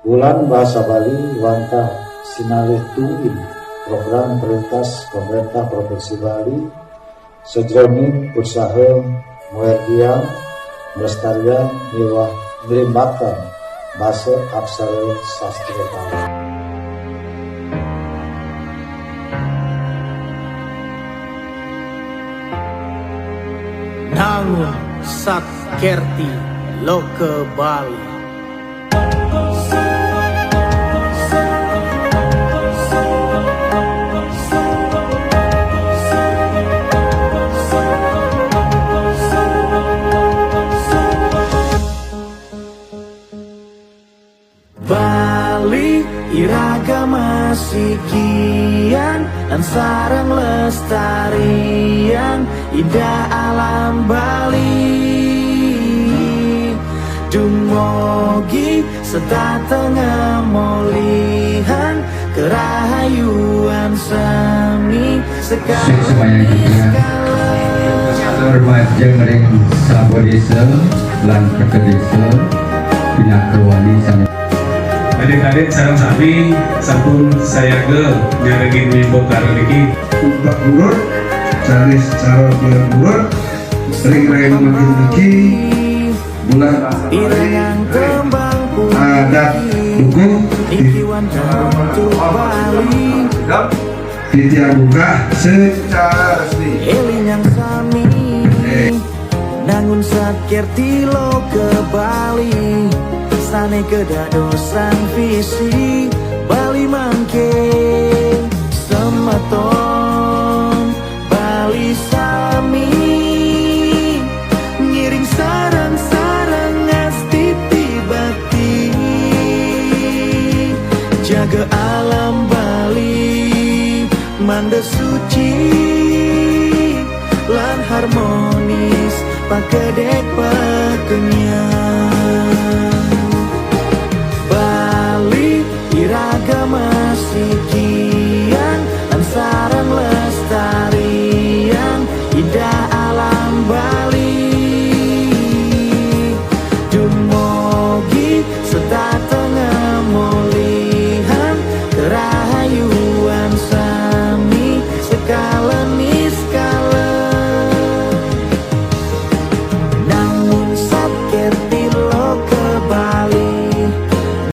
Bulan Bahasa Bali Wanta Sinalih Tuin program prioritas pemerintah Provinsi Bali sejroning usaha muerdian melestarian nyewa ngelimbatan bahasa aksara sastra Bali. Nangun Satkerti Loke Bali. Bali iragama sikian dan sarang lestarian indah alam Bali dumugi serta tengah molihan kerahayuan seni sekali hormat jeung ring sabodesa lan kekedesa pina kewali sana adik-adik sareng sami sampun sayaga nyaregin mimbo kareniki Ubah burur cari cara bulan burur ring-ring makin lagi bulan Irang kembang adat dukung ikiwan untuk Bali di tiap buka secara resmi Elinyang sami Nangun Satkerti Loke Bali Sane kedadosan visi Bali mangke Sematon Bali sami Ngiring sarang-sarang astiti bakti Jaga alam Bali Manda suci lan harmonis pakedek pakenya